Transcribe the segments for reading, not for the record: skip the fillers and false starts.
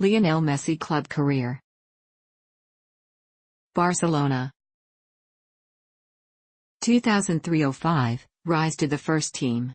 Lionel Messi club career. Barcelona. 2003-05, rise to the first team.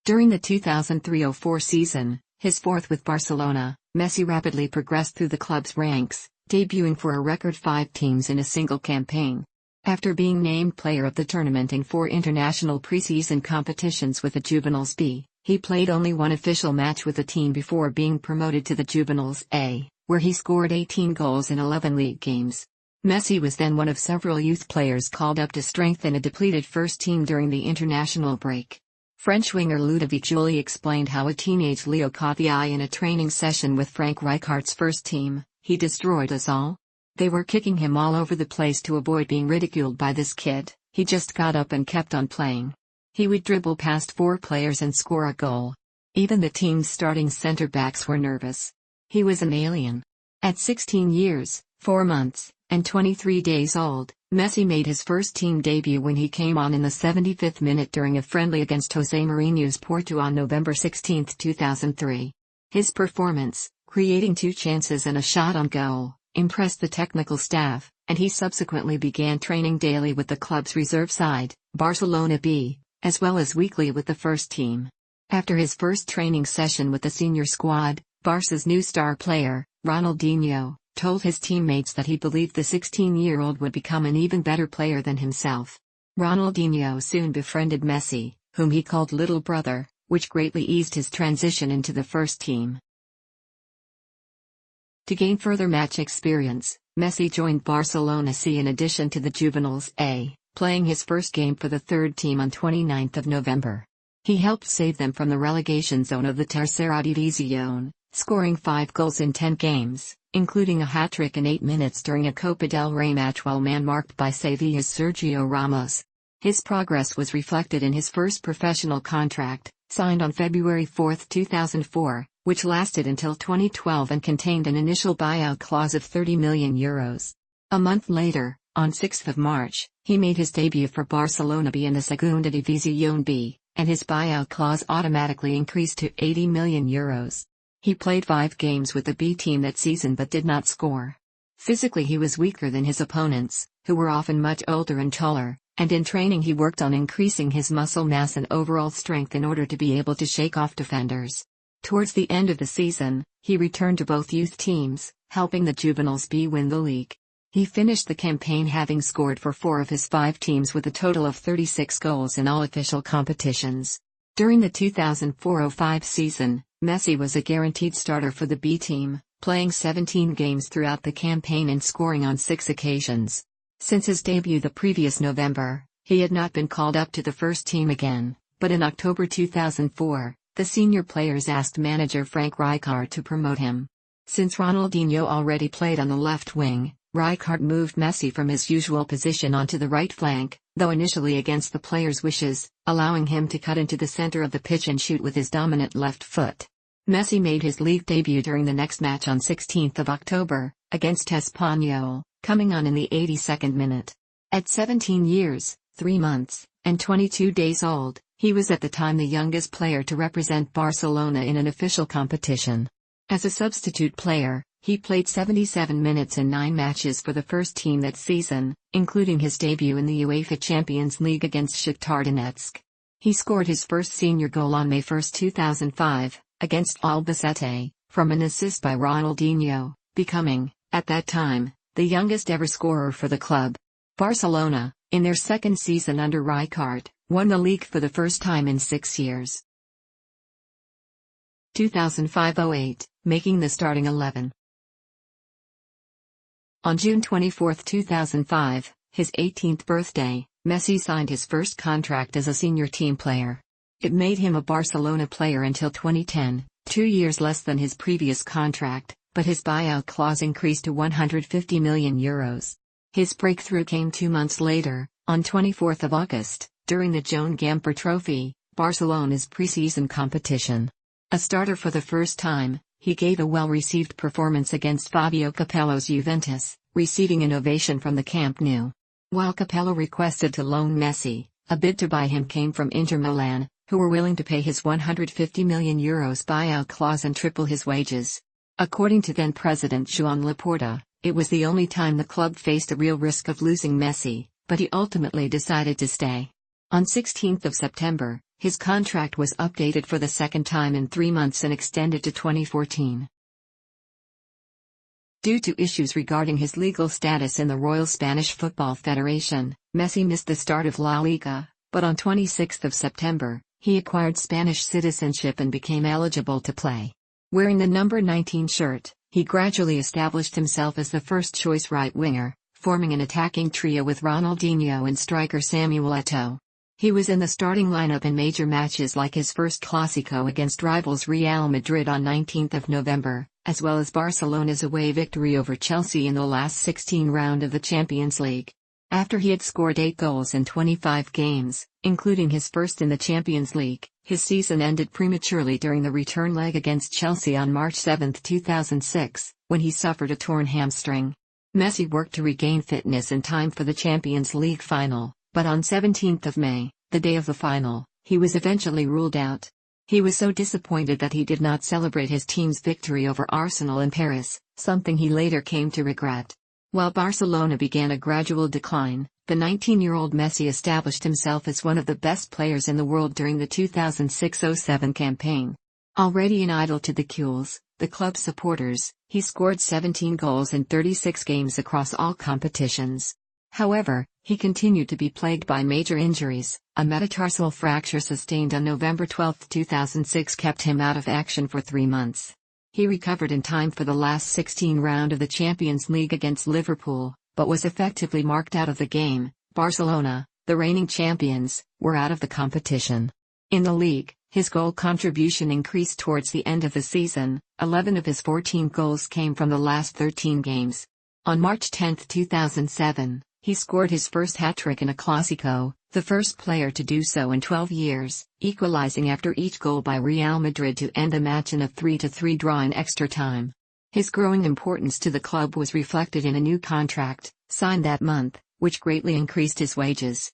During the 2003-04 season, his fourth with Barcelona, Messi rapidly progressed through the club's ranks, debuting for a record 5 teams in a single campaign. After being named player of the tournament in 4 international preseason competitions with the Juveniles B, he played only one official match with the team before being promoted to the Juveniles A, where he scored 18 goals in 11 league games. Messi was then one of several youth players called up to strengthen a depleted first team during the international break. French winger Ludovic Joly explained how a teenage Leo caught the eye in a training session with Frank Rijkaard's first team. "He destroyed us all. They were kicking him all over the place to avoid being ridiculed by this kid. He just got up and kept on playing. He would dribble past 4 players and score a goal. Even the team's starting center-backs were nervous. He was an alien." At 16 years, 4 months, and 23 days old, Messi made his first team debut when he came on in the 75th minute during a friendly against José Mourinho's Porto on November 16, 2003. His performance, creating 2 chances and a shot on goal, impressed the technical staff, and he subsequently began training daily with the club's reserve side, Barcelona B, as well as weekly with the first team. After his first training session with the senior squad, Barca's new star player, Ronaldinho, told his teammates that he believed the 16-year-old would become an even better player than himself. Ronaldinho soon befriended Messi, whom he called little brother, which greatly eased his transition into the first team. To gain further match experience, Messi joined Barcelona C in addition to the Juveniles A, playing his first game for the third team on 29 November. He helped save them from the relegation zone of the Tercera División, scoring 5 goals in 10 games, including a hat-trick in 8 minutes during a Copa del Rey match while man-marked by Sevilla's Sergio Ramos. His progress was reflected in his first professional contract, signed on February 4, 2004, which lasted until 2012 and contained an initial buyout clause of €30 million. A month later, on 6 March, he made his debut for Barcelona B in the Segunda División B, and his buyout clause automatically increased to €80 million. He played 5 games with the B team that season but did not score. Physically he was weaker than his opponents, who were often much older and taller, and in training he worked on increasing his muscle mass and overall strength in order to be able to shake off defenders. Towards the end of the season, he returned to both youth teams, helping the Juveniles B win the league. He finished the campaign having scored for 4 of his 5 teams with a total of 36 goals in all official competitions. During the 2004-05 season, Messi was a guaranteed starter for the B team, playing 17 games throughout the campaign and scoring on 6 occasions. Since his debut the previous November, he had not been called up to the first team again, but in October 2004, the senior players asked manager Frank Rijkaard to promote him. Since Ronaldinho already played on the left wing, Rijkaard moved Messi from his usual position onto the right flank, though initially against the player's wishes, allowing him to cut into the center of the pitch and shoot with his dominant left foot. Messi made his league debut during the next match on 16 October, against Espanyol, coming on in the 82nd minute. At 17 years, 3 months, and 22 days old, he was at the time the youngest player to represent Barcelona in an official competition. As a substitute player, he played 77 minutes in 9 matches for the first team that season, including his debut in the UEFA Champions League against Shakhtar Donetsk. He scored his first senior goal on May 1, 2005, against Albacete, from an assist by Ronaldinho, becoming, at that time, the youngest ever scorer for the club. Barcelona, in their second season under Rijkaard, won the league for the first time in 6 years. 2005-08, making the starting 11. On June 24, 2005, his 18th birthday, Messi signed his first contract as a senior team player. It made him a Barcelona player until 2010, 2 years less than his previous contract, but his buyout clause increased to €150 million. His breakthrough came 2 months later, on 24 August, during the Joan Gamper Trophy, Barcelona's preseason competition. A starter for the first time, he gave a well-received performance against Fabio Capello's Juventus, receiving an ovation from the Camp Nou. While Capello requested to loan Messi, a bid to buy him came from Inter Milan, who were willing to pay his €150 million buyout clause and triple his wages. According to then-President Joan Laporta, it was the only time the club faced a real risk of losing Messi, but he ultimately decided to stay. On 16 September, his contract was updated for the second time in 3 months and extended to 2014. Due to issues regarding his legal status in the Royal Spanish Football Federation, Messi missed the start of La Liga, but on 26 September, he acquired Spanish citizenship and became eligible to play. Wearing the number 19 shirt, he gradually established himself as the first-choice right winger, forming an attacking trio with Ronaldinho and striker Samuel Eto'o. He was in the starting lineup in major matches like his first Clásico against rivals Real Madrid on 19 November, as well as Barcelona's away victory over Chelsea in the last 16 round of the Champions League. After he had scored 8 goals in 25 games, including his first in the Champions League, his season ended prematurely during the return leg against Chelsea on March 7, 2006, when he suffered a torn hamstring. Messi worked to regain fitness in time for the Champions League final, but on 17 May, the day of the final, he was eventually ruled out. He was so disappointed that he did not celebrate his team's victory over Arsenal in Paris, something he later came to regret. While Barcelona began a gradual decline, the 19-year-old Messi established himself as one of the best players in the world during the 2006-07 campaign. Already an idol to the Gules, the club's supporters, he scored 17 goals in 36 games across all competitions. However, he continued to be plagued by major injuries. A metatarsal fracture sustained on November 12, 2006 kept him out of action for 3 months. He recovered in time for the last 16 round of the Champions League against Liverpool, but was effectively marked out of the game. Barcelona, the reigning champions, were out of the competition. In the league, his goal contribution increased towards the end of the season. 11 of his 14 goals came from the last 13 games. On March 10, 2007, he scored his first hat-trick in a Clásico, the first player to do so in 12 years, equalizing after each goal by Real Madrid to end the match in a 3-3 draw in extra time. His growing importance to the club was reflected in a new contract, signed that month, which greatly increased his wages.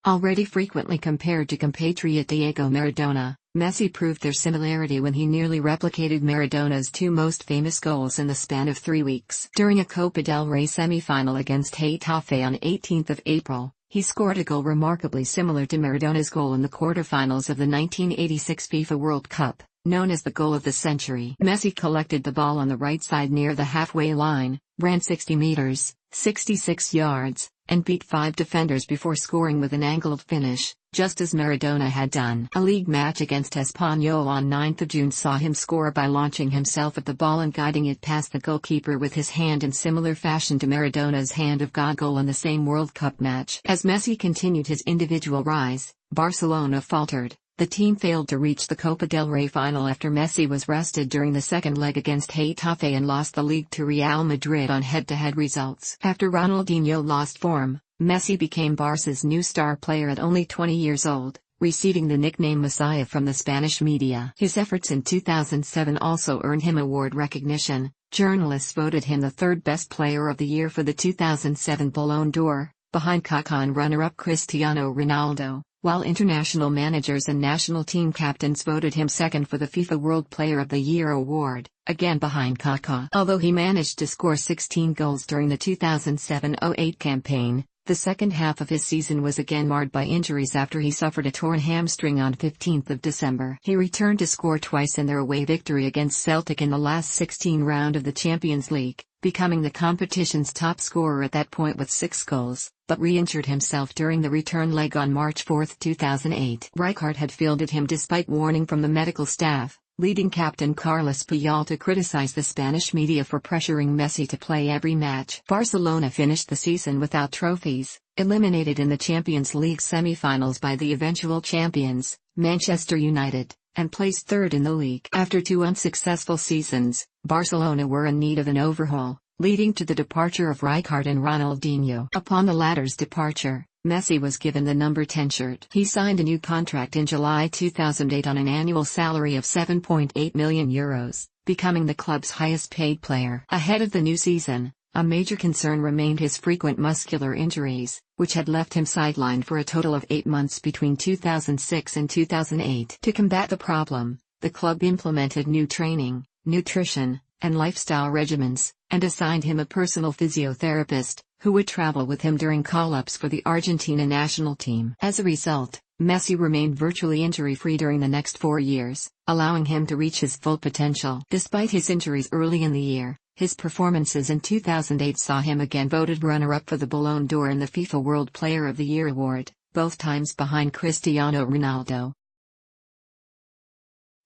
Already frequently compared to compatriot Diego Maradona, Messi proved their similarity when he nearly replicated Maradona's 2 most famous goals in the span of 3 weeks. During a Copa del Rey semi-final against Getafe on 18 April, he scored a goal remarkably similar to Maradona's goal in the quarterfinals of the 1986 FIFA World Cup, known as the goal of the century. Messi collected the ball on the right side near the halfway line, ran 60 meters, 66 yards, and beat 5 defenders before scoring with an angled finish, just as Maradona had done. A league match against Espanyol on 9 June saw him score by launching himself at the ball and guiding it past the goalkeeper with his hand in similar fashion to Maradona's hand of God goal in the same World Cup match. As Messi continued his individual rise, Barcelona faltered. The team failed to reach the Copa del Rey final after Messi was rested during the second leg against Getafe and lost the league to Real Madrid on head-to-head results. After Ronaldinho lost form, Messi became Barca's new star player at only 20 years old, receiving the nickname Messiah from the Spanish media. His efforts in 2007 also earned him award recognition. Journalists voted him the 3rd best player of the year for the 2007 Ballon d'Or, behind Kaká and runner-up Cristiano Ronaldo, while international managers and national team captains voted him 2nd for the FIFA World Player of the Year award, again behind Kaká. Although he managed to score 16 goals during the 2007-08 campaign, the second half of his season was again marred by injuries after he suffered a torn hamstring on 15 December. He returned to score twice in their away victory against Celtic in the last 16 round of the Champions League, becoming the competition's top scorer at that point with 6 goals, but re-injured himself during the return leg on March 4, 2008. Rijkaard had fielded him despite warning from the medical staff, leading captain Carles Puyol to criticize the Spanish media for pressuring Messi to play every match. Barcelona finished the season without trophies, eliminated in the Champions League semi-finals by the eventual champions, Manchester United, and placed 3rd in the league. After 2 unsuccessful seasons, Barcelona were in need of an overhaul, leading to the departure of Rijkaard and Ronaldinho. Upon the latter's departure, Messi was given the number 10 shirt. He signed a new contract in July 2008 on an annual salary of €7.8 million, becoming the club's highest-paid player. Ahead of the new season, A major concern remained his frequent muscular injuries, which had left him sidelined for a total of 8 months between 2006 and 2008. To combat the problem, the club implemented new training, nutrition, and lifestyle regimens, and assigned him a personal physiotherapist, who would travel with him during call-ups for the Argentina national team. As a result, Messi remained virtually injury-free during the next 4 years, allowing him to reach his full potential. Despite his injuries early in the year, his performances in 2008 saw him again voted runner-up for the Ballon d'Or and the FIFA World Player of the Year award, both times behind Cristiano Ronaldo.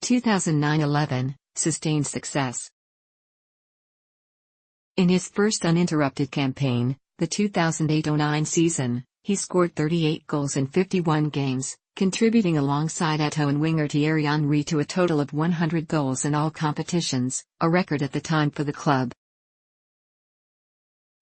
2009-11, sustained success. In his first uninterrupted campaign, the 2008-09 season, he scored 38 goals in 51 games, contributing alongside Eto'o and winger Thierry Henry to a total of 100 goals in all competitions, a record at the time for the club.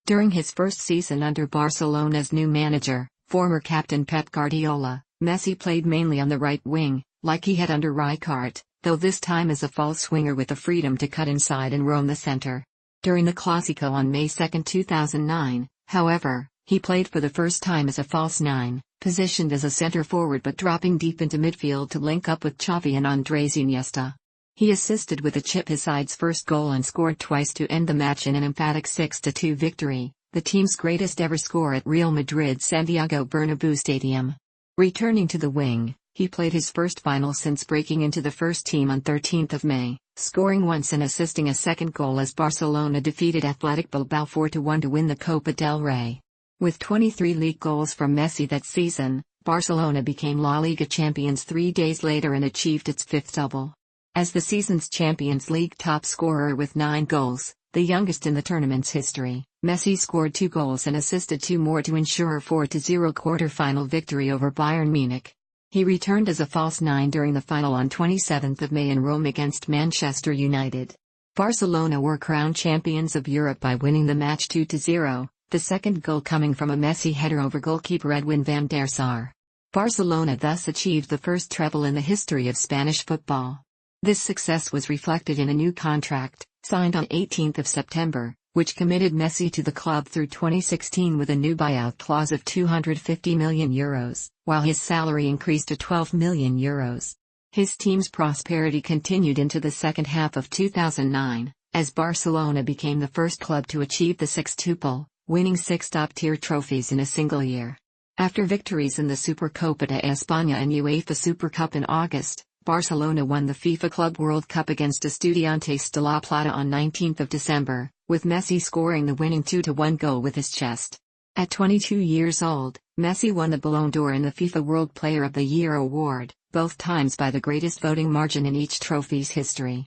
During his first season under Barcelona's new manager, former captain Pep Guardiola, Messi played mainly on the right wing, like he had under Rijkaard, though this time as a false winger with the freedom to cut inside and roam the center. During the Clásico on May 2, 2009, however, he played for the first time as a false nine, positioned as a center forward but dropping deep into midfield to link up with Xavi and Andrés Iniesta. He assisted with a chip his side's first goal and scored twice to end the match in an emphatic 6-2 victory, the team's greatest ever score at Real Madrid's Santiago Bernabéu Stadium. Returning to the wing, he played his first final since breaking into the first team on 13 May, scoring once and assisting a second goal as Barcelona defeated Athletic Bilbao 4-1 to win the Copa del Rey. With 23 league goals from Messi that season, Barcelona became La Liga champions 3 days later and achieved its fifth double. As the season's Champions League top scorer with 9 goals, the youngest in the tournament's history, Messi scored 2 goals and assisted 2 more to ensure a 4-0 quarter-final victory over Bayern Munich. He returned as a false nine during the final on 27 May in Rome against Manchester United. Barcelona were crowned champions of Europe by winning the match 2-0. The second goal coming from a Messi header over goalkeeper Edwin van der Sar. Barcelona thus achieved the first treble in the history of Spanish football. This success was reflected in a new contract, signed on 18 September, which committed Messi to the club through 2016 with a new buyout clause of €250 million, while his salary increased to €12 million. His team's prosperity continued into the second half of 2009, as Barcelona became the first club to achieve the sextuple, winning 6 top-tier trophies in a single year. After victories in the Supercopa de España and UEFA Super Cup in August, Barcelona won the FIFA Club World Cup against Estudiantes de La Plata on 19 December, with Messi scoring the winning 2-1 goal with his chest. At 22 years old, Messi won the Ballon d'Or and the FIFA World Player of the Year award, both times by the greatest voting margin in each trophy's history.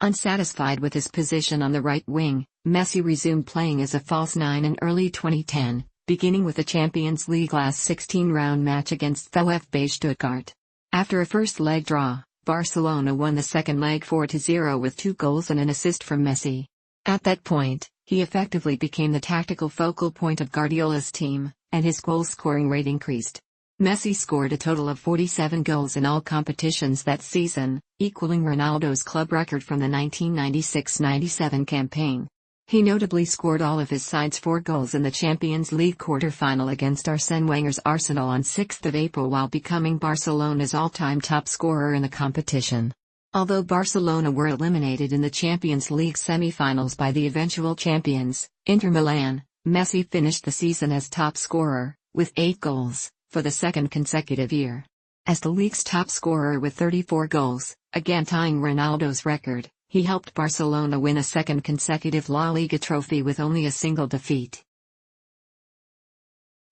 Unsatisfied with his position on the right wing, Messi resumed playing as a false nine in early 2010, beginning with a Champions League last 16-round match against VfB Stuttgart. After a first-leg draw, Barcelona won the second leg 4-0 with 2 goals and an assist from Messi. At that point, he effectively became the tactical focal point of Guardiola's team, and his goal-scoring rate increased. Messi scored a total of 47 goals in all competitions that season, equaling Ronaldo's club record from the 1996-97 campaign. He notably scored all of his side's 4 goals in the Champions League quarter-final against Arsène Wenger's Arsenal on 6 April while becoming Barcelona's all-time top scorer in the competition. Although Barcelona were eliminated in the Champions League semi-finals by the eventual champions, Inter Milan, Messi finished the season as top scorer, with 8 goals, for the second consecutive year. As the league's top scorer with 34 goals, again tying Ronaldo's record, he helped Barcelona win a second consecutive La Liga trophy with only a single defeat.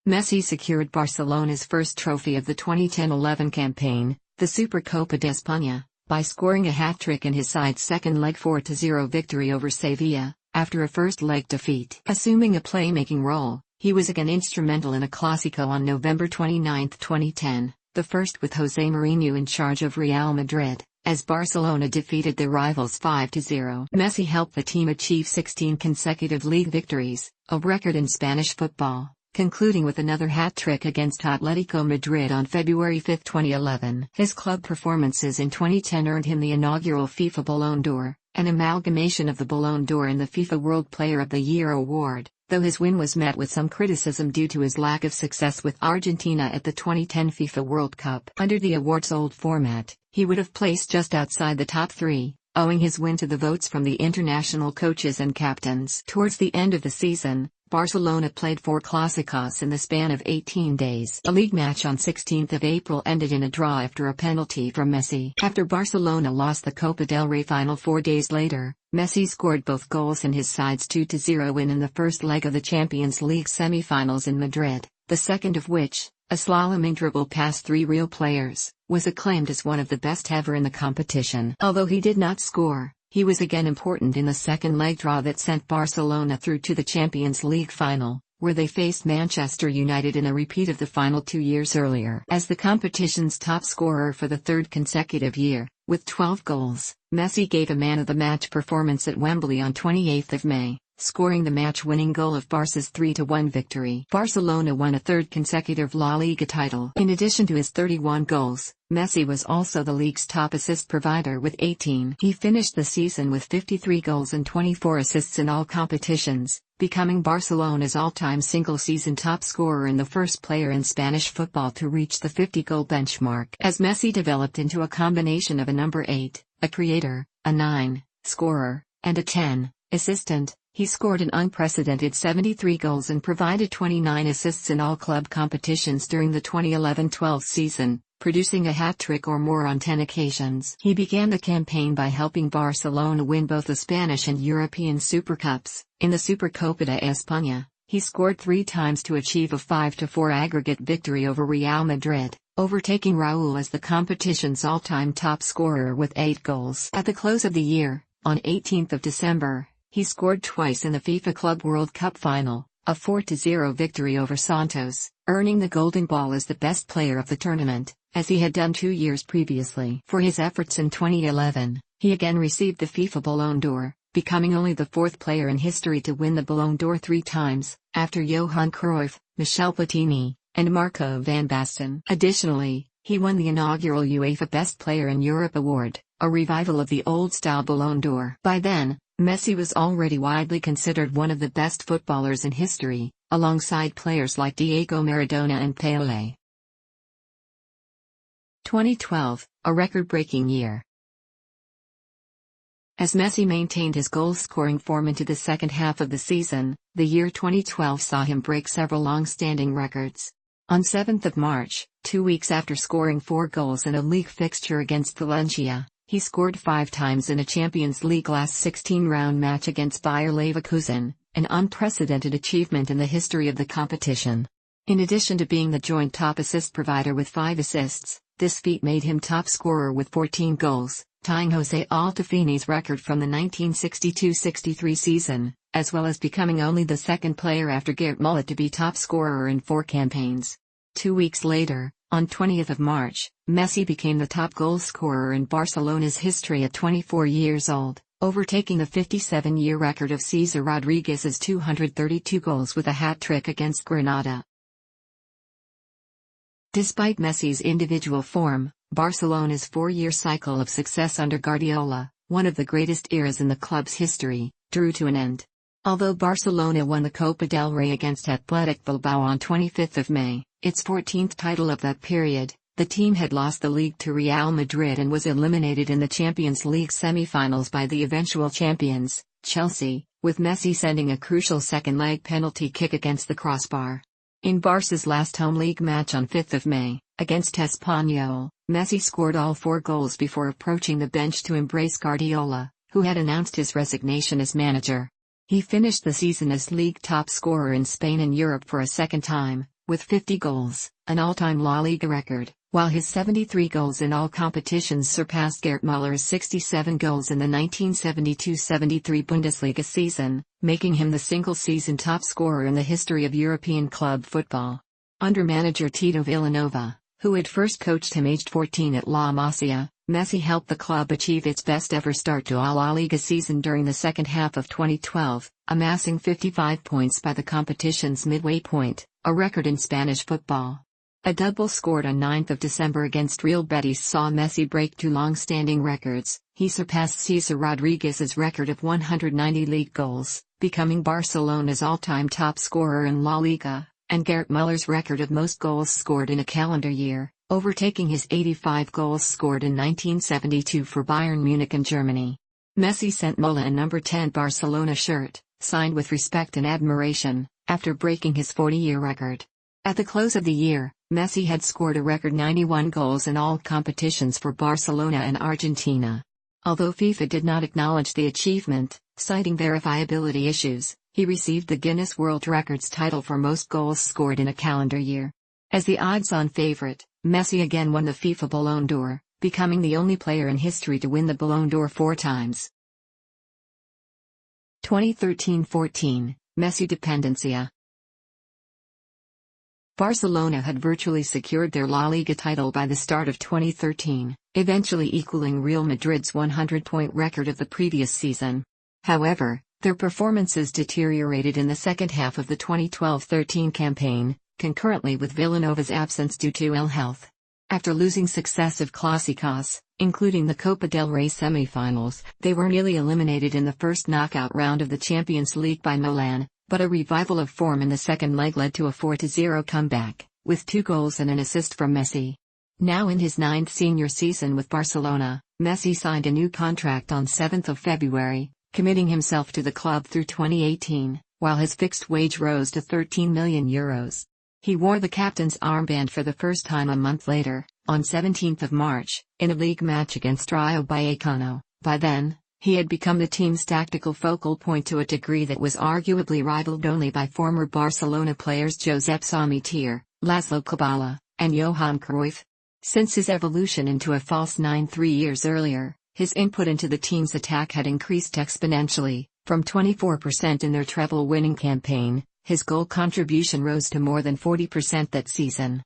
Messi secured Barcelona's first trophy of the 2010-11 campaign, the Supercopa de España, by scoring a hat-trick in his side's second-leg 4-0 victory over Sevilla, after a first-leg defeat. Assuming a playmaking role, he was again instrumental in a Clásico on November 29, 2010, the first with José Mourinho in charge of Real Madrid, as Barcelona defeated their rivals 5-0. Messi helped the team achieve 16 consecutive league victories, a record in Spanish football, concluding with another hat-trick against Atletico Madrid on February 5, 2011. His club performances in 2010 earned him the inaugural FIFA Ballon d'Or, an amalgamation of the Ballon d'Or and the FIFA World Player of the Year award, though his win was met with some criticism due to his lack of success with Argentina at the 2010 FIFA World Cup. Under the award's old format, he would have placed just outside the top three, owing his win to the votes from the international coaches and captains. Towards the end of the season, Barcelona played 4 Clásicos in the span of 18 days. A league match on 16th of April ended in a draw after a penalty from Messi. After Barcelona lost the Copa del Rey final 4 days later, Messi scored both goals in his side's 2-0 win in the first leg of the Champions League semi-finals in Madrid, the second of which, a slaloming dribble past 3 real players, was acclaimed as one of the best ever in the competition. Although he did not score, he was again important in the second leg draw that sent Barcelona through to the Champions League final, where they faced Manchester United in a repeat of the final 2 years earlier. As the competition's top scorer for the third consecutive year, with 12 goals, Messi gave a man-of-the-match performance at Wembley on 28th of May, scoring the match-winning goal of Barca's 3-1 victory. Barcelona won a third consecutive La Liga title. In addition to his 31 goals, Messi was also the league's top assist provider with 18. He finished the season with 53 goals and 24 assists in all competitions, becoming Barcelona's all-time single-season top scorer and the first player in Spanish football to reach the 50-goal benchmark. As Messi developed into a combination of a number 8, a creator, a 9, scorer, and a 10, assistant, he scored an unprecedented 73 goals and provided 29 assists in all club competitions during the 2011-12 season, producing a hat-trick or more on 10 occasions. He began the campaign by helping Barcelona win both the Spanish and European Super Cups. In the Supercopa de España, he scored 3 times to achieve a 5-4 aggregate victory over Real Madrid, overtaking Raúl as the competition's all-time top scorer with 8 goals. At the close of the year, on 18th of December, he scored twice in the FIFA Club World Cup final, a 4-0 victory over Santos, earning the Golden Ball as the best player of the tournament, as he had done 2 years previously. For his efforts in 2011, he again received the FIFA Ballon d'Or, becoming only the 4th player in history to win the Ballon d'Or 3 times, after Johan Cruyff, Michel Platini, and Marco van Basten. Additionally, he won the inaugural UEFA Best Player in Europe award, a revival of the old-style Ballon d'Or. By then, Messi was already widely considered one of the best footballers in history, alongside players like Diego Maradona and Pelé. 2012, a record-breaking year. As Messi maintained his goal-scoring form into the second half of the season, the year 2012 saw him break several long-standing records. On 7th of March, 2 weeks after scoring 4 goals in a league fixture against Valencia, he scored 5 times in a Champions League last 16-round match against Bayer Leverkusen, an unprecedented achievement in the history of the competition. In addition to being the joint top assist provider with 5 assists, this feat made him top scorer with 14 goals, tying José Altafini's record from the 1962-63 season, as well as becoming only the second player after Gert Muller to be top scorer in 4 campaigns. 2 weeks later, on 20th of March, Messi became the top goal scorer in Barcelona's history at 24 years old, overtaking the 57-year record of César Rodríguez's 232 goals with a hat-trick against Granada. Despite Messi's individual form, Barcelona's 4-year cycle of success under Guardiola, one of the greatest eras in the club's history, drew to an end. Although Barcelona won the Copa del Rey against Athletic Bilbao on 25th of May, its 14th title of that period, the team had lost the league to Real Madrid and was eliminated in the Champions League semi-finals by the eventual champions, Chelsea, with Messi sending a crucial second-leg penalty kick against the crossbar. In Barca's last home league match on 5th of May, against Espanyol, Messi scored all 4 goals before approaching the bench to embrace Guardiola, who had announced his resignation as manager. He finished the season as league top scorer in Spain and Europe for a second time, with 50 goals, an all-time La Liga record, while his 73 goals in all competitions surpassed Gert Muller's 67 goals in the 1972-73 Bundesliga season, making him the single-season top scorer in the history of European club football. Under manager Tito Vilanova, who had first coached him aged 14 at La Masia, Messi helped the club achieve its best-ever start to a La Liga season during the second half of 2012, amassing 55 points by the competition's midway point, a record in Spanish football. A double scored on 9th of December against Real Betis saw Messi break two long-standing records. He surpassed Cesar Rodriguez's record of 190 league goals, becoming Barcelona's all-time top scorer in La Liga, and Gerd Muller's record of most goals scored in a calendar year, overtaking his 85 goals scored in 1972 for Bayern Munich and Germany. Messi sent Muller a number 10 Barcelona shirt, signed with respect and admiration, after breaking his 40-year record. At the close of the year, Messi had scored a record 91 goals in all competitions for Barcelona and Argentina. Although FIFA did not acknowledge the achievement, citing verifiability issues, he received the Guinness World Records title for most goals scored in a calendar year. As the odds-on favorite, Messi again won the FIFA Ballon d'Or, becoming the only player in history to win the Ballon d'Or 4 times. 2013-14, Messidependencia. Barcelona had virtually secured their La Liga title by the start of 2013, eventually equaling Real Madrid's 100-point record of the previous season. However, their performances deteriorated in the second half of the 2012-13 campaign, concurrently with Villanova's absence due to ill health. After losing successive Clásicos, including the Copa del Rey semi-finals, they were nearly eliminated in the first knockout round of the Champions League by Milan, but a revival of form in the second leg led to a 4-0 comeback, with 2 goals and an assist from Messi. Now in his 9th senior season with Barcelona, Messi signed a new contract on 7th of February, committing himself to the club through 2018, while his fixed wage rose to €13 million. He wore the captain's armband for the first time a month later, on 17th of March, in a league match against Rayo Vallecano. By then, he had become the team's tactical focal point to a degree that was arguably rivaled only by former Barcelona players Josep Samitier, Laszlo Kubala, and Johan Cruyff. Since his evolution into a false 9 3 years earlier, his input into the team's attack had increased exponentially. From 24% in their treble-winning campaign, his goal contribution rose to more than 40% that season.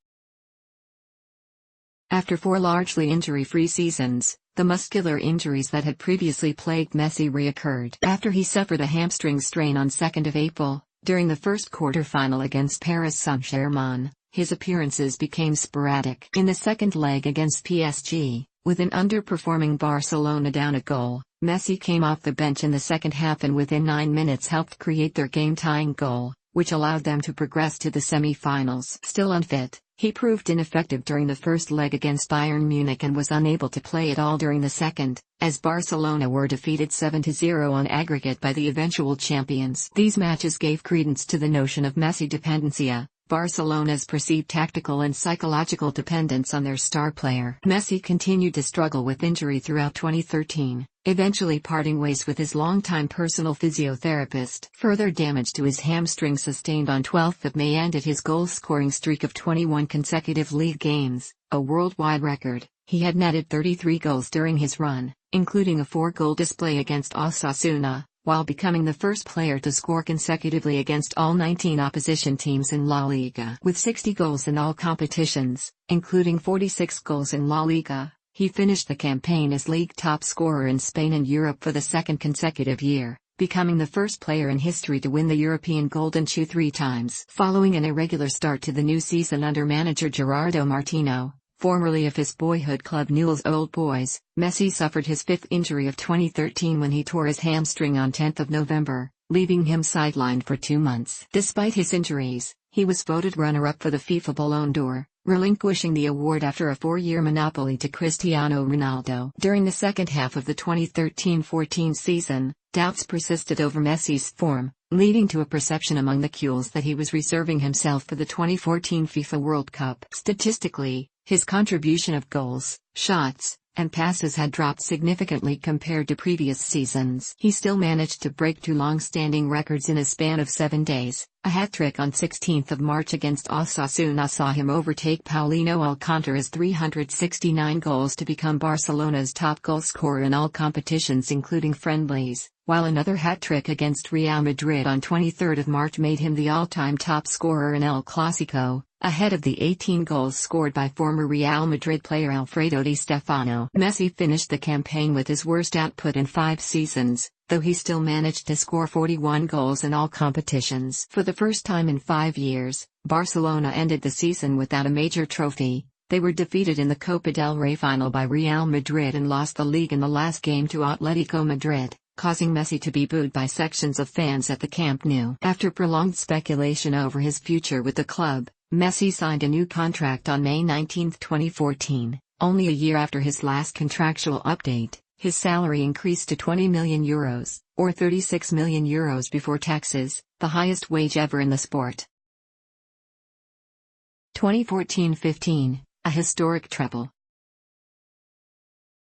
After 4 largely injury-free seasons, the muscular injuries that had previously plagued Messi reoccurred. After he suffered a hamstring strain on 2nd of April, during the first quarter-final against Paris Saint-Germain, his appearances became sporadic. In the second leg against PSG, with an underperforming Barcelona down a goal, Messi came off the bench in the second half and within 9 minutes helped create their game-tying goal, which allowed them to progress to the semi-finals. Still unfit, he proved ineffective during the first leg against Bayern Munich and was unable to play at all during the second, as Barcelona were defeated 7-0 on aggregate by the eventual champions. These matches gave credence to the notion of Messidependencia, Barcelona's perceived tactical and psychological dependence on their star player. Messi continued to struggle with injury throughout 2013, eventually parting ways with his longtime personal physiotherapist. Further damage to his hamstring sustained on 12th of May ended his goal-scoring streak of 21 consecutive league games, a worldwide record. He had netted 33 goals during his run, including a 4-goal display against Osasuna, while becoming the first player to score consecutively against all 19 opposition teams in La Liga. With 60 goals in all competitions, including 46 goals in La Liga, he finished the campaign as league top scorer in Spain and Europe for the second consecutive year, becoming the first player in history to win the European Golden Shoe 3 times. Following an irregular start to the new season under manager Gerardo Martino, formerly of his boyhood club Newell's Old Boys, Messi suffered his 5th injury of 2013 when he tore his hamstring on 10th of November, leaving him sidelined for 2 months. Despite his injuries, he was voted runner-up for the FIFA Ballon d'Or, relinquishing the award after a 4-year monopoly to Cristiano Ronaldo. During the second half of the 2013-14 season, doubts persisted over Messi's form, leading to a perception among the Culés that he was reserving himself for the 2014 FIFA World Cup. Statistically, his contribution of goals, shots, and passes had dropped significantly compared to previous seasons. He still managed to break 2 long-standing records in a span of 7 days. A hat-trick on 16th of March against Osasuna saw him overtake Paulino Alcantara's 369 goals to become Barcelona's top goalscorer in all competitions including friendlies, while another hat-trick against Real Madrid on 23rd of March made him the all-time top scorer in El Clásico, ahead of the 18 goals scored by former Real Madrid player Alfredo Di Stefano. Messi finished the campaign with his worst output in 5 seasons, though he still managed to score 41 goals in all competitions. For the first time in 5 years, Barcelona ended the season without a major trophy. They were defeated in the Copa del Rey final by Real Madrid and lost the league in the last game to Atletico Madrid, causing Messi to be booed by sections of fans at the Camp Nou. After prolonged speculation over his future with the club, Messi signed a new contract on May 19, 2014. Only a year after his last contractual update, his salary increased to €20 million, or €36 million before taxes, the highest wage ever in the sport. 2014-15, a historic treble.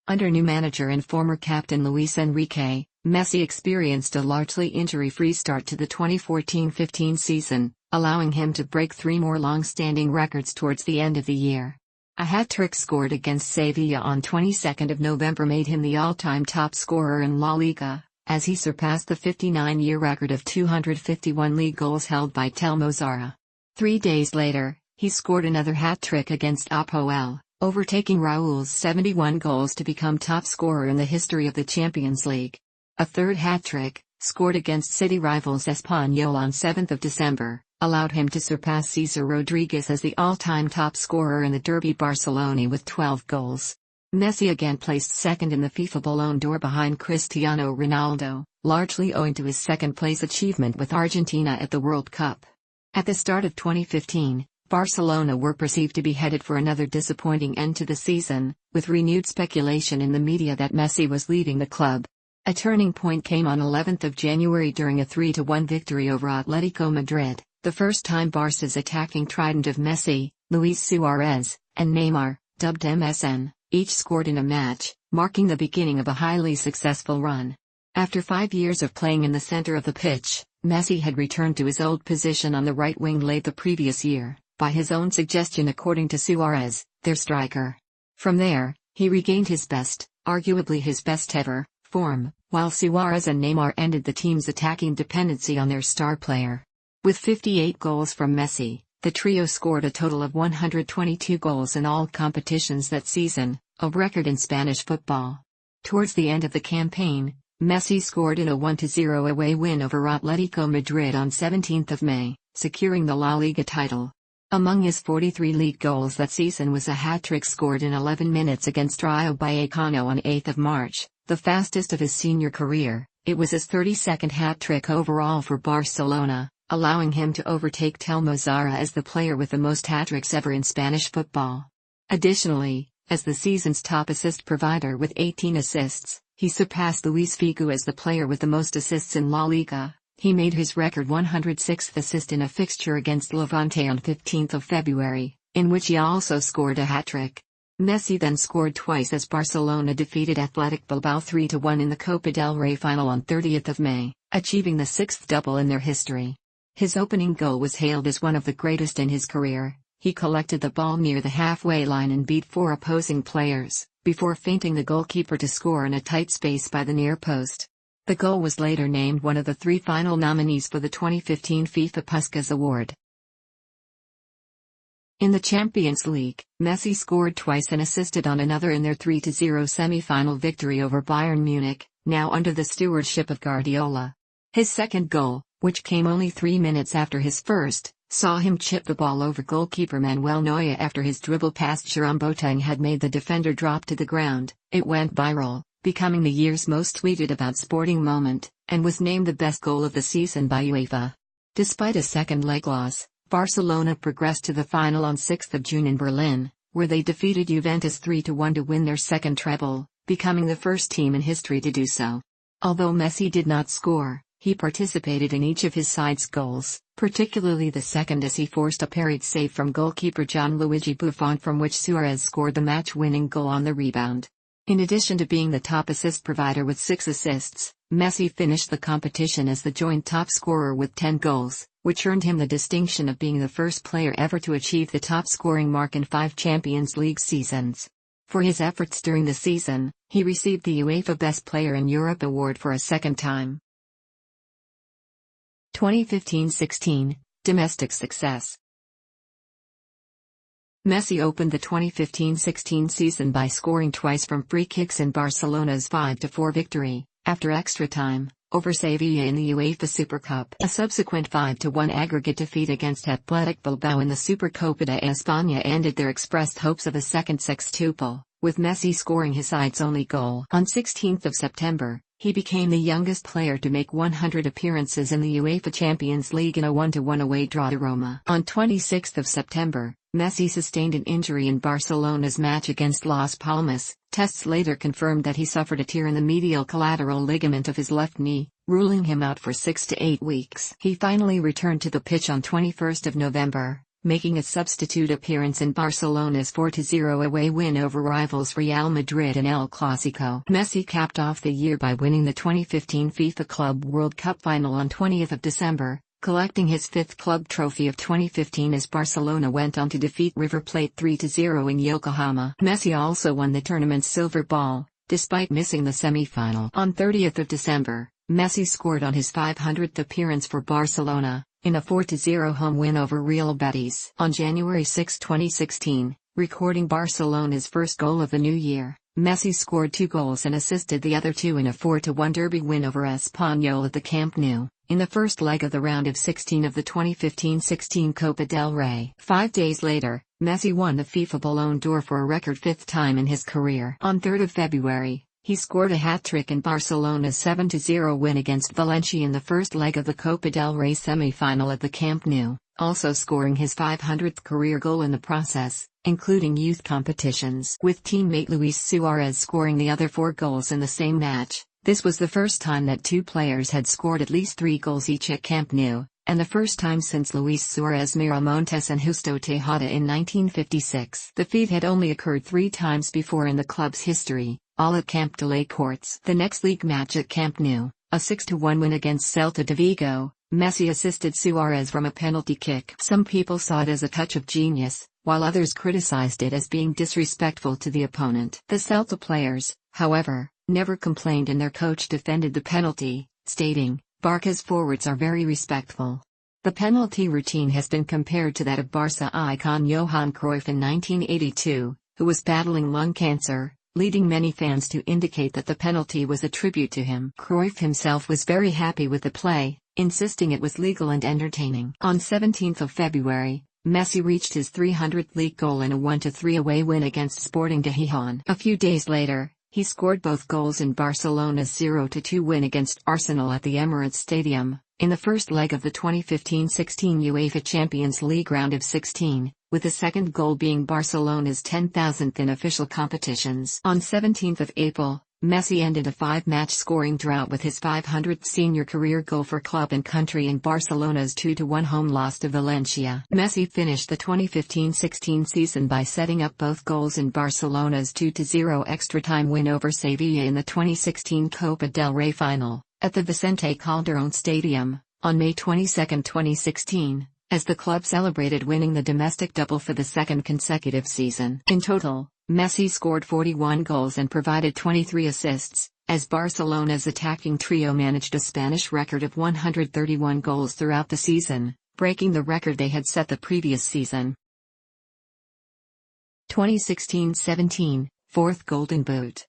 Under new manager and former captain Luis Enrique, Messi experienced a largely injury-free start to the 2014-15 season, allowing him to break 3 more long-standing records towards the end of the year. A hat-trick scored against Sevilla on 22nd of November made him the all-time top scorer in La Liga, as he surpassed the 59-year record of 251 league goals held by Telmo Zarra. 3 days later, he scored another hat-trick against Apoel, overtaking Raúl's 71 goals to become top scorer in the history of the Champions League. A third hat-trick, scored against city rivals Espanyol on 7th of December, allowed him to surpass Cesar Rodriguez as the all-time top scorer in the Derby Barcelona with 12 goals. Messi again placed second in the FIFA Ballon d'Or behind Cristiano Ronaldo, largely owing to his second-place achievement with Argentina at the World Cup. At the start of 2015, Barcelona were perceived to be headed for another disappointing end to the season, with renewed speculation in the media that Messi was leaving the club. A turning point came on 11th of January during a 3-1 victory over Atletico Madrid, the first time Barca's attacking trident of Messi, Luis Suarez, and Neymar, dubbed MSN, each scored in a match, marking the beginning of a highly successful run. After 5 years of playing in the center of the pitch, Messi had returned to his old position on the right wing late the previous year, by his own suggestion according to Suarez, their striker. From there, he regained his best, arguably his best ever, form, while Suarez and Neymar ended the team's attacking dependency on their star player. With 58 goals from Messi, the trio scored a total of 122 goals in all competitions that season, a record in Spanish football. Towards the end of the campaign, Messi scored in a 1-0 away win over Atletico Madrid on 17th of May, securing the La Liga title. Among his 43 league goals that season was a hat-trick scored in 11 minutes against Rayo Vallecano on 8th of March, the fastest of his senior career. It was his 32nd hat-trick overall for Barcelona, allowing him to overtake Telmo Zarra as the player with the most hat-tricks ever in Spanish football. Additionally, as the season's top assist provider with 18 assists, he surpassed Luis Figo as the player with the most assists in La Liga. He made his record 106th assist in a fixture against Levante on 15th of February, in which he also scored a hat-trick. Messi then scored twice as Barcelona defeated Athletic Bilbao 3-1 in the Copa del Rey final on 30th of May, achieving the 6th double in their history. His opening goal was hailed as one of the greatest in his career. He collected the ball near the halfway line and beat 4 opposing players, before feinting the goalkeeper to score in a tight space by the near post. The goal was later named one of the 3 final nominees for the 2015 FIFA Puskas Award. In the Champions League, Messi scored twice and assisted on another in their 3-0 semi-final victory over Bayern Munich, now under the stewardship of Guardiola. His second goal, which came only 3 minutes after his first, saw him chip the ball over goalkeeper Manuel Neuer after his dribble past Jerome Boateng had made the defender drop to the ground. It went viral, becoming the year's most tweeted about sporting moment, and was named the best goal of the season by UEFA. Despite a second leg loss, Barcelona progressed to the final on 6th of June in Berlin, where they defeated Juventus 3-1 to win their second treble, becoming the first team in history to do so. Although Messi did not score, he participated in each of his side's goals, particularly the second as he forced a parried save from goalkeeper Gianluigi Buffon from which Suarez scored the match-winning goal on the rebound. In addition to being the top assist provider with 6 assists, Messi finished the competition as the joint top scorer with 10 goals, which earned him the distinction of being the first player ever to achieve the top scoring mark in 5 Champions League seasons. For his efforts during the season, he received the UEFA Best Player in Europe award for a second time. 2015-16, domestic success. Messi opened the 2015-16 season by scoring twice from free kicks in Barcelona's 5-4 victory, after extra time, over Sevilla in the UEFA Super Cup. A subsequent 5-1 aggregate defeat against Athletic Bilbao in the Supercopa de España ended their expressed hopes of a second sextuple, with Messi scoring his side's only goal. On 16th of September, he became the youngest player to make 100 appearances in the UEFA Champions League in a 1-1 away draw to Roma. On 26th of September, Messi sustained an injury in Barcelona's match against Las Palmas. Tests later confirmed that he suffered a tear in the medial collateral ligament of his left knee, ruling him out for 6 to 8 weeks. He finally returned to the pitch on 21st of November, making a substitute appearance in Barcelona's 4-0 away win over rivals Real Madrid in El Clásico. Messi capped off the year by winning the 2015 FIFA Club World Cup final on 20th of December, collecting his 5th club trophy of 2015 as Barcelona went on to defeat River Plate 3-0 in Yokohama. Messi also won the tournament's silver ball, despite missing the semi-final. On 30th of December, Messi scored on his 500th appearance for Barcelona, in a 4-0 home win over Real Betis. On January 6, 2016, recording Barcelona's first goal of the new year, Messi scored 2 goals and assisted the other 2 in a 4-1 derby win over Espanyol at the Camp Nou, in the first leg of the round of 16 of the 2015-16 Copa del Rey. 5 days later, Messi won the FIFA Ballon d'Or for a record 5th time in his career. On 3rd of February, he scored a hat-trick in Barcelona's 7-0 win against Valencia in the first leg of the Copa del Rey semi-final at the Camp Nou, also scoring his 500th career goal in the process, including youth competitions. With teammate Luis Suarez scoring the other 4 goals in the same match, this was the first time that 2 players had scored at least 3 goals each at Camp Nou, and the first time since Luis Suarez, Miramontes and Justo Tejada in 1956. The feat had only occurred 3 times before in the club's history, all at Camp de Les Corts. The next league match at Camp Nou, a 6-1 win against Celta de Vigo, Messi assisted Suarez from a penalty kick. Some people saw it as a touch of genius, while others criticized it as being disrespectful to the opponent. The Celta players, however, never complained and their coach defended the penalty, stating, "Barca's forwards are very respectful." The penalty routine has been compared to that of Barca icon Johan Cruyff in 1982, who was battling lung cancer, leading many fans to indicate that the penalty was a tribute to him. Cruyff himself was very happy with the play, insisting it was legal and entertaining. On 17th of February, Messi reached his 300th league goal in a 1-3 away win against Sporting de Gijón. A few days later, he scored both goals in Barcelona's 0-2 win against Arsenal at the Emirates Stadium, in the first leg of the 2015-16 UEFA Champions League round of 16, with the second goal being Barcelona's 10,000th in official competitions. On 17th of April, Messi ended a 5-match scoring drought with his 500th senior career goal for club and country in Barcelona's 2-1 home loss to Valencia. Messi finished the 2015-16 season by setting up both goals in Barcelona's 2-0 extra-time win over Sevilla in the 2016 Copa del Rey final, at the Vicente Calderón Stadium, on May 22, 2016, as the club celebrated winning the domestic double for the second consecutive season. In total, Messi scored 41 goals and provided 23 assists, as Barcelona's attacking trio managed a Spanish record of 131 goals throughout the season, breaking the record they had set the previous season. 2016-17, 4th Golden Boot.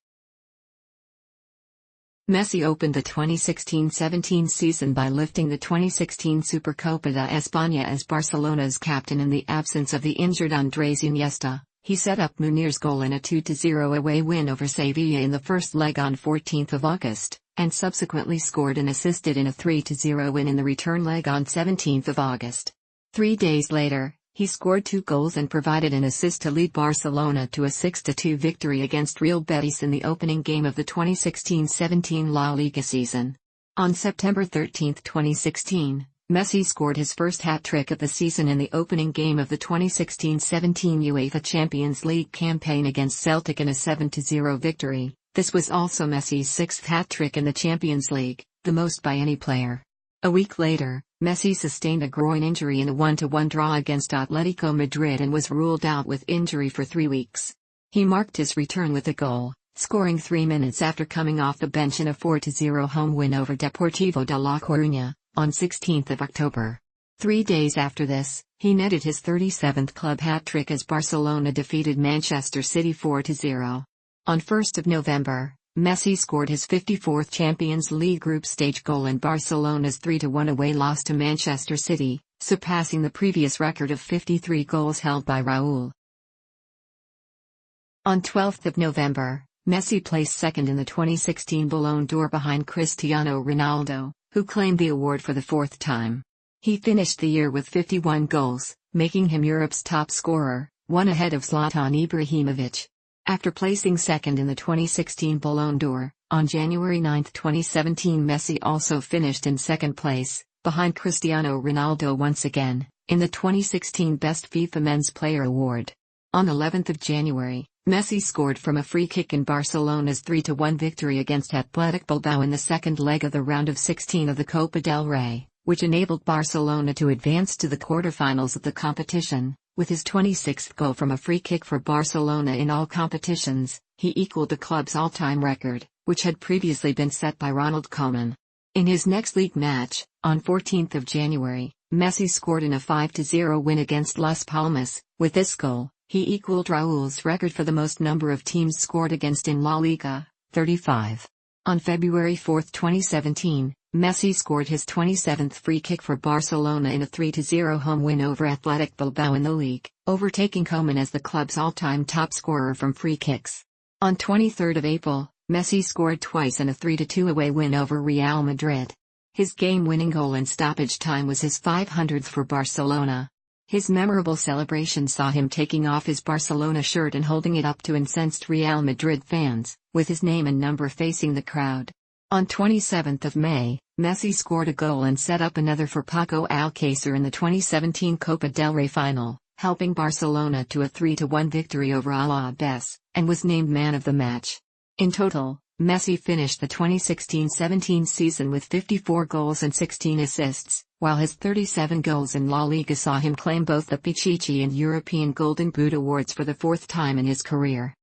Messi opened the 2016-17 season by lifting the 2016 Supercopa de España as Barcelona's captain in the absence of the injured Andrés Iniesta. He set up Munir's goal in a 2-0 away win over Sevilla in the first leg on 14th of August, and subsequently scored and assisted in a 3-0 win in the return leg on 17th of August. 3 days later, he scored 2 goals and provided an assist to lead Barcelona to a 6-2 victory against Real Betis in the opening game of the 2016-17 La Liga season. On September 13, 2016, Messi scored his first hat-trick of the season in the opening game of the 2016-17 UEFA Champions League campaign against Celtic in a 7-0 victory. This was also Messi's 6th hat-trick in the Champions League, the most by any player. A week later, Messi sustained a groin injury in a 1-1 draw against Atletico Madrid and was ruled out with injury for 3 weeks. He marked his return with a goal, scoring 3 minutes after coming off the bench in a 4-0 home win over Deportivo de La Coruña, on 16th of October. 3 days after this, he netted his 37th club hat-trick as Barcelona defeated Manchester City 4-0. On 1st of November, Messi scored his 54th Champions League group stage goal in Barcelona's 3-1 away loss to Manchester City, surpassing the previous record of 53 goals held by Raúl. On 12th of November, Messi placed second in the 2016 Ballon d'Or behind Cristiano Ronaldo, who claimed the award for the fourth time. He finished the year with 51 goals, making him Europe's top scorer, one ahead of Zlatan Ibrahimovic. After placing second in the 2016 Ballon d'Or, on January 9, 2017 Messi also finished in second place, behind Cristiano Ronaldo once again, in the 2016 Best FIFA Men's Player Award. On 11th of January, Messi scored from a free kick in Barcelona's 3-1 victory against Athletic Bilbao in the second leg of the round of 16 of the Copa del Rey, which enabled Barcelona to advance to the quarterfinals of the competition. With his 26th goal from a free kick for Barcelona in all competitions, he equaled the club's all-time record, which had previously been set by Ronald Koeman. In his next league match, on 14th of January, Messi scored in a 5-0 win against Las Palmas. With this goal, he equaled Raúl's record for the most number of teams scored against in La Liga, 35. On February 4, 2017, Messi scored his 27th free kick for Barcelona in a 3-0 home win over Athletic Bilbao in the league, overtaking Koeman as the club's all-time top scorer from free kicks. On 23rd of April, Messi scored twice in a 3-2 away win over Real Madrid. His game-winning goal in stoppage time was his 500th for Barcelona. His memorable celebration saw him taking off his Barcelona shirt and holding it up to incensed Real Madrid fans, with his name and number facing the crowd. On 27th of May, Messi scored a goal and set up another for Paco Alcácer in the 2017 Copa del Rey final, helping Barcelona to a 3-1 victory over Alaves, and was named man of the match. In total, Messi finished the 2016-17 season with 54 goals and 16 assists, while his 37 goals in La Liga saw him claim both the Pichichi and European Golden Boot awards for the fourth time in his career.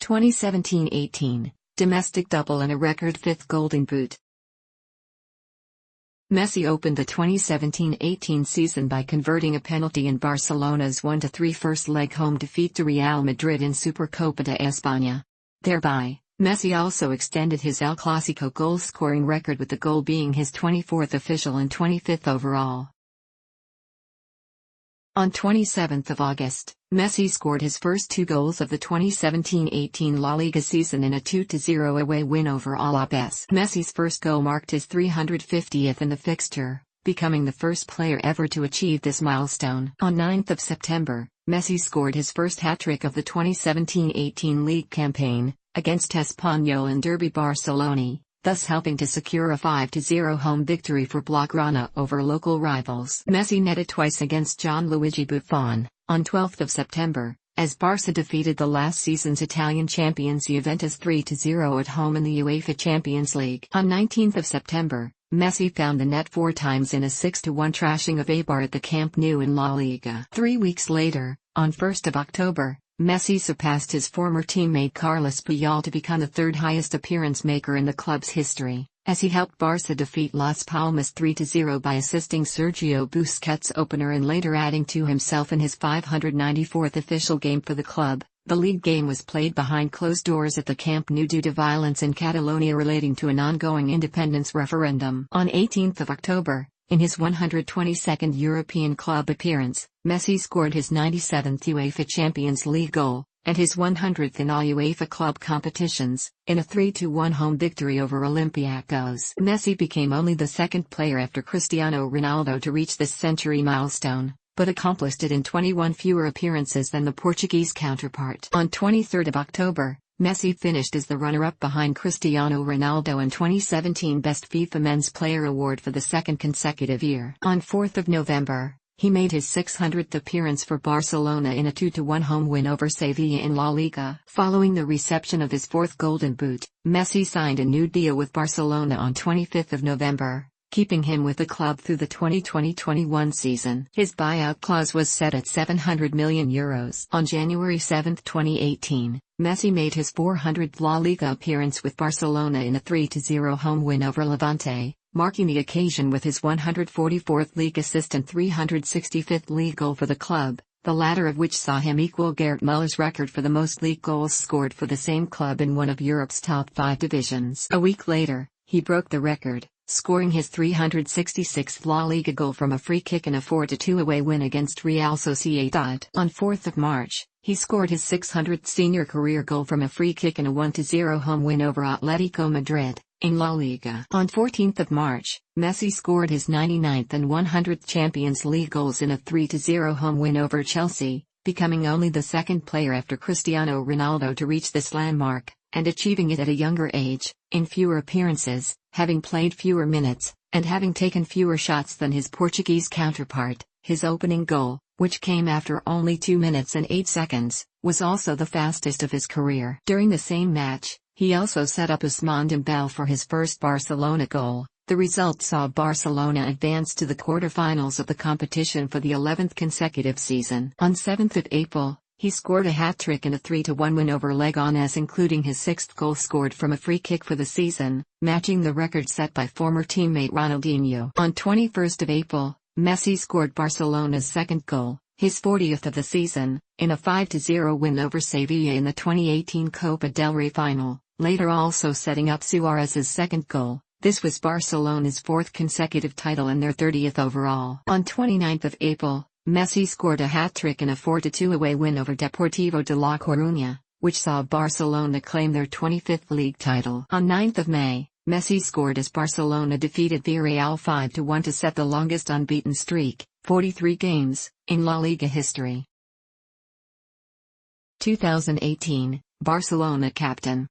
2017-18. Domestic double and a record fifth Golden Boot. Messi opened the 2017-18 season by converting a penalty in Barcelona's 1-3 first leg home defeat to Real Madrid in Supercopa de España. Thereby, Messi also extended his El Clásico goal-scoring record, with the goal being his 24th official and 25th overall. On 27th of August, Messi scored his first two goals of the 2017-18 La Liga season in a 2-0 away win over Alaves. Messi's first goal marked his 350th in the fixture, becoming the first player ever to achieve this milestone. On 9th of September, Messi scored his first hat-trick of the 2017-18 league campaign, against Espanyol in Derby Barcelona, thus helping to secure a 5-0 home victory for Blaugrana over local rivals. Messi netted twice against Gianluigi Buffon, on 12th of September, as Barca defeated the last season's Italian champions Juventus 3-0 at home in the UEFA Champions League. On 19th of September, Messi found the net four times in a 6-1 thrashing of Eibar at the Camp Nou in La Liga. 3 weeks later, on 1st of October, Messi surpassed his former teammate Carlos Puyol to become the third highest appearance maker in the club's history, as he helped Barca defeat Las Palmas 3-0 by assisting Sergio Busquets' opener and later adding to himself in his 594th official game for the club. The league game was played behind closed doors at the Camp Nou due to violence in Catalonia relating to an ongoing independence referendum. On 18th of October, in his 122nd European club appearance, Messi scored his 97th UEFA Champions League goal, and his 100th in all UEFA club competitions, in a 3-1 home victory over Olympiacos. Messi became only the second player after Cristiano Ronaldo to reach this century milestone, but accomplished it in 21 fewer appearances than the Portuguese counterpart. On 23rd of October, Messi finished as the runner-up behind Cristiano Ronaldo in 2017 Best FIFA Men's Player Award for the second consecutive year. On 4th of November, he made his 600th appearance for Barcelona in a 2-1 home win over Sevilla in La Liga. Following the reception of his fourth Golden Boot, Messi signed a new deal with Barcelona on 25th of November, keeping him with the club through the 2020-21 season. His buyout clause was set at €700 million. On January 7, 2018, Messi made his 400th La Liga appearance with Barcelona in a 3-0 home win over Levante, marking the occasion with his 144th league assist and 365th league goal for the club, the latter of which saw him equal Gerd Muller's record for the most league goals scored for the same club in one of Europe's top 5 divisions. A week later, he broke the record, scoring his 366th La Liga goal from a free kick in a 4-2 away win against Real Sociedad. On 4th of March, he scored his 600th senior career goal from a free kick in a 1-0 home win over Atletico Madrid, in La Liga. On 14th of March, Messi scored his 99th and 100th Champions League goals in a 3-0 home win over Chelsea, becoming only the second player after Cristiano Ronaldo to reach this landmark, and achieving it at a younger age, in fewer appearances, having played fewer minutes, and having taken fewer shots than his Portuguese counterpart. His opening goal, which came after only 2 minutes and 8 seconds, was also the fastest of his career. During the same match, he also set up Ousmane Dembele for his first Barcelona goal. The result saw Barcelona advance to the quarter-finals of the competition for the 11th consecutive season. On 7th of April, he scored a hat-trick in a 3-1 win over Leganés, including his 6th goal scored from a free kick for the season, matching the record set by former teammate Ronaldinho. On 21st of April, Messi scored Barcelona's 2nd goal, his 40th of the season, in a 5-0 win over Sevilla in the 2018 Copa del Rey final, later also setting up Suarez's 2nd goal. This was Barcelona's 4th consecutive title and their 30th overall. On 29th of April, Messi scored a hat-trick in a 4-2 away win over Deportivo de La Coruña, which saw Barcelona claim their 25th league title. On 9th of May, Messi scored as Barcelona defeated Villarreal 5-1 to set the longest unbeaten streak, 43 games, in La Liga history. 2018, Barcelona captain.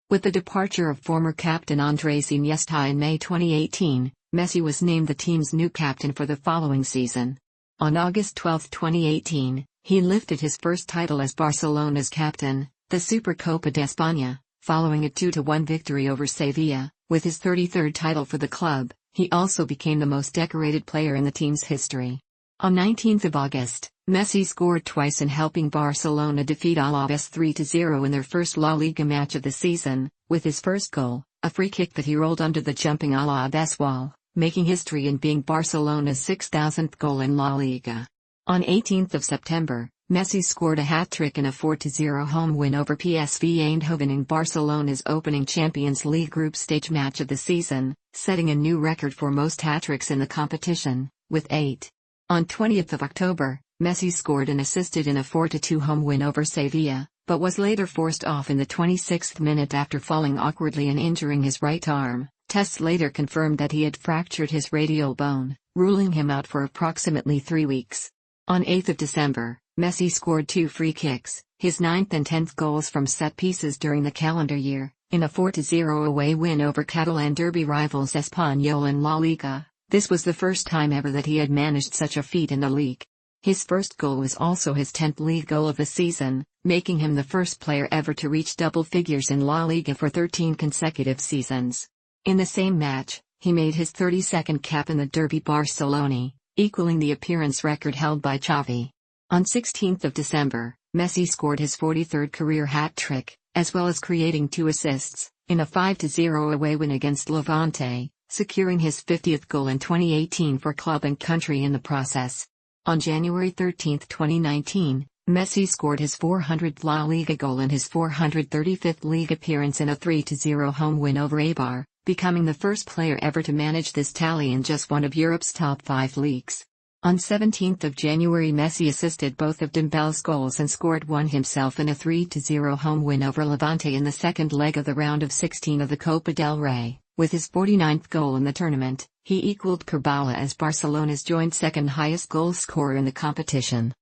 With the departure of former captain Andrés Iniesta in May 2018, Messi was named the team's new captain for the following season. On August 12, 2018, he lifted his first title as Barcelona's captain, the Supercopa de España, following a 2-1 victory over Sevilla. With his 33rd title for the club, he also became the most decorated player in the team's history. On 19th of August, Messi scored twice in helping Barcelona defeat Alaves 3-0 in their first La Liga match of the season, with his first goal, a free kick that he rolled under the jumping Alaves wall, making history and being Barcelona's 6,000th goal in La Liga. On 18th of September, Messi scored a hat-trick in a 4-0 home win over PSV Eindhoven in Barcelona's opening Champions League group stage match of the season, setting a new record for most hat-tricks in the competition, with 8. On 20th of October, Messi scored and assisted in a 4-2 home win over Sevilla, but was later forced off in the 26th minute after falling awkwardly and injuring his right arm. Tests later confirmed that he had fractured his radial bone, ruling him out for approximately 3 weeks. On 8th of December, Messi scored 2 free kicks, his 9th and 10th goals from set pieces during the calendar year, in a 4-0 away win over Catalan derby rivals Espanyol in La Liga. This was the first time ever that he had managed such a feat in the league. His first goal was also his 10th league goal of the season, making him the first player ever to reach double figures in La Liga for 13 consecutive seasons. In the same match, he made his 32nd cap in the Derby Barcelona, equaling the appearance record held by Xavi. On 16th of December, Messi scored his 43rd career hat-trick, as well as creating 2 assists, in a 5-0 away win against Levante, securing his 50th goal in 2018 for club and country in the process. On January 13, 2019, Messi scored his 400th La Liga goal and his 435th league appearance in a 3-0 home win over Eibar, becoming the first player ever to manage this tally in just one of Europe's top 5 leagues. On 17th of January, Messi assisted both of Dembele's goals and scored one himself in a 3-0 home win over Levante in the second leg of the round of 16 of the Copa del Rey. With his 49th goal in the tournament, he equaled Karbala as Barcelona's joint second highest goal scorer in the competition.